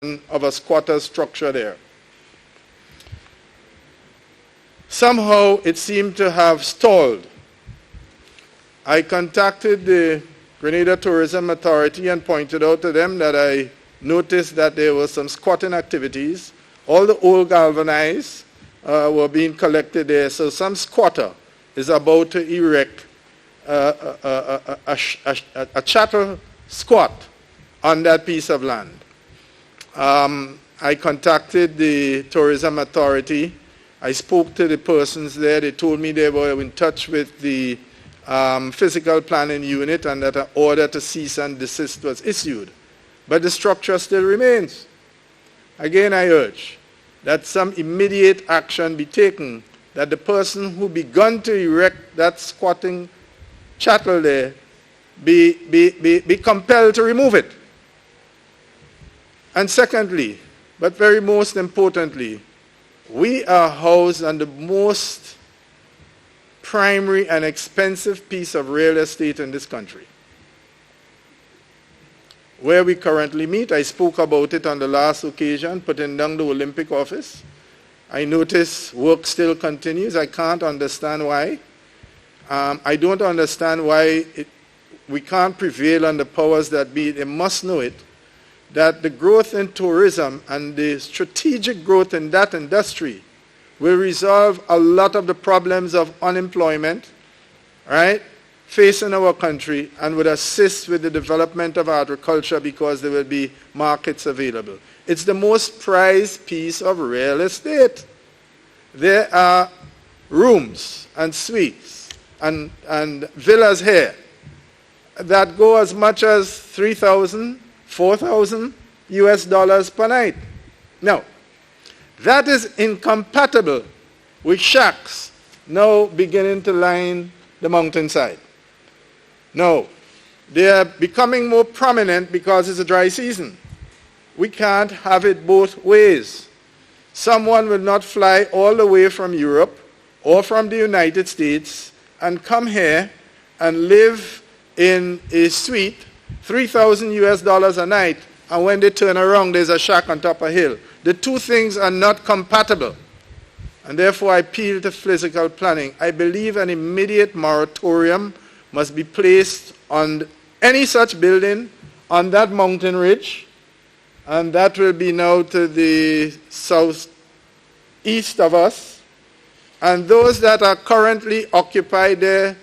of a squatter structure there. Somehow it seemed to have stalled. I contacted the Grenada Tourism Authority and pointed out to them that I noticed that there were some squatting activities. All the old galvanized were being collected there, so some squatter is about to erect a chattel squat on that piece of land. I contacted the Tourism Authority. I spoke to the persons there. They told me they were in touch with the physical planning unit and that an order to cease and desist was issued. But the structure still remains. Again, I urge that some immediate action be taken, that the person who begun to erect that squatting chattel there be compelled to remove it. And secondly, but very most importantly, we are housed on the most primary and expensive piece of real estate in this country. Where we currently meet, I spoke about it on the last occasion, putting down the Olympic office. I notice work still continues. I can't understand why. I don't understand why we can't prevail on the powers that be. They must know it, that the growth in tourism and the strategic growth in that industry will resolve a lot of the problems of unemployment, right, facing our country, and would assist with the development of agriculture because there will be markets available. It's the most prized piece of real estate. There are rooms and suites and villas here that go as much as $3,000, $4,000 US per night. Now, that is incompatible with shacks now beginning to line the mountainside. No, they are becoming more prominent because it's a dry season. We can't have it both ways. Someone will not fly all the way from Europe or from the United States and come here and live in a suite, $3,000 US a night, and when they turn around, there's a shack on top of a hill. The two things are not compatible. And therefore, I appeal to physical planning. I believe an immediate moratorium must be placed on any such building on that mountain ridge, and that will be now to the southeast of us. And those that are currently occupied there,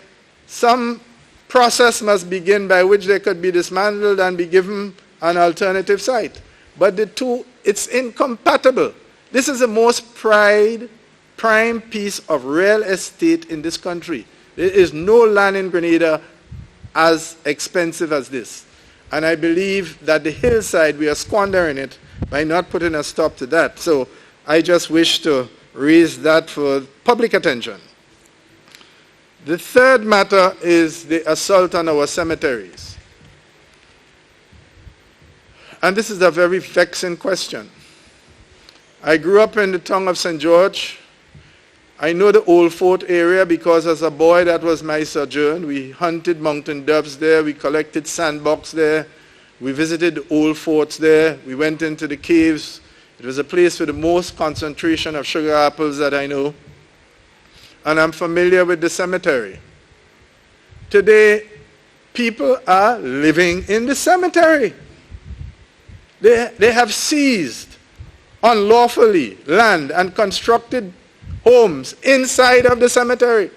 some process must begin by which they could be dismantled and be given an alternative site. But the two, it's incompatible. This is the most prime piece of real estate in this country. There is no land in Grenada as expensive as this. And I believe that the hillside, we are squandering it by not putting a stop to that. So I just wish to raise that for public attention. The third matter is the assault on our cemeteries. And this is a very vexing question. I grew up in the town of St. George. I know the Old Fort area because as a boy that was my sojourn. We hunted mountain doves there. We collected sandbox there. We visited the old forts there. We went into the caves. It was a place with the most concentration of sugar apples that I know. And I'm familiar with the cemetery. Today, people are living in the cemetery. They have seized unlawfully land and constructed homes inside of the cemetery.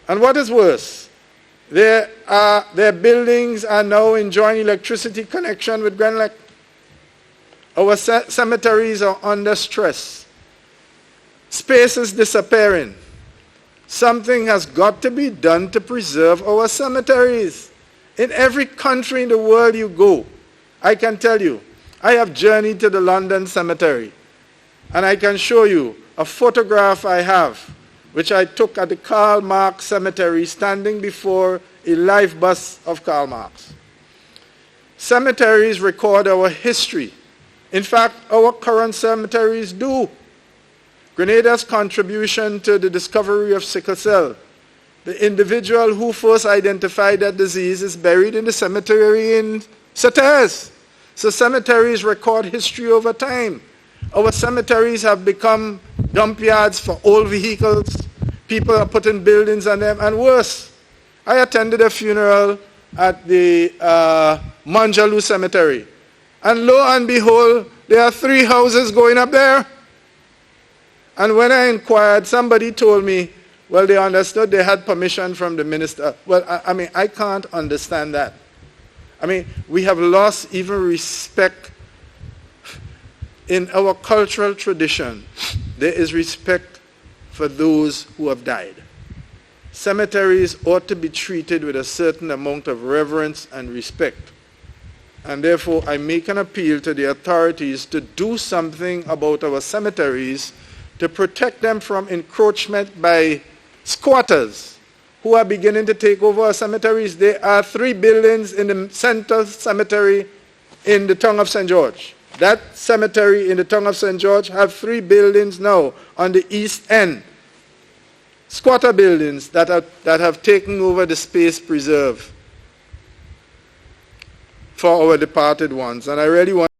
And what is worse, their buildings are now enjoying electricity connection with Grenlec. Our cemeteries are under stress. Space is disappearing. Something has got to be done to preserve our cemeteries. In every country in the world you go, I can tell you, I have journeyed to the London cemetery, and I can show you a photograph I have, which I took at the Karl Marx Cemetery, standing before a live bust of Karl Marx. Cemeteries record our history. In fact, our current cemeteries do. Grenada's contribution to the discovery of sickle cell. The individual who first identified that disease is buried in the cemetery in Sauteurs. So cemeteries record history over time. Our cemeteries have become dump yards for old vehicles. People are putting buildings on them, and worse. I attended a funeral at the Manjalu Cemetery. And lo and behold, there are 3 houses going up there. And when I inquired, somebody told me, well, they understood they had permission from the minister. Well, I can't understand that. We have lost even respect in our cultural tradition. There is respect for those who have died. Cemeteries ought to be treated with a certain amount of reverence and respect. And therefore, I make an appeal to the authorities to do something about our cemeteries to protect them from encroachment by squatters who are beginning to take over our cemeteries. There are 3 buildings in the Center Cemetery in the town of St. George. That cemetery in the town of St. George have 3 buildings now on the east end. Squatter buildings that have taken over the space preserve for our departed ones. And I really want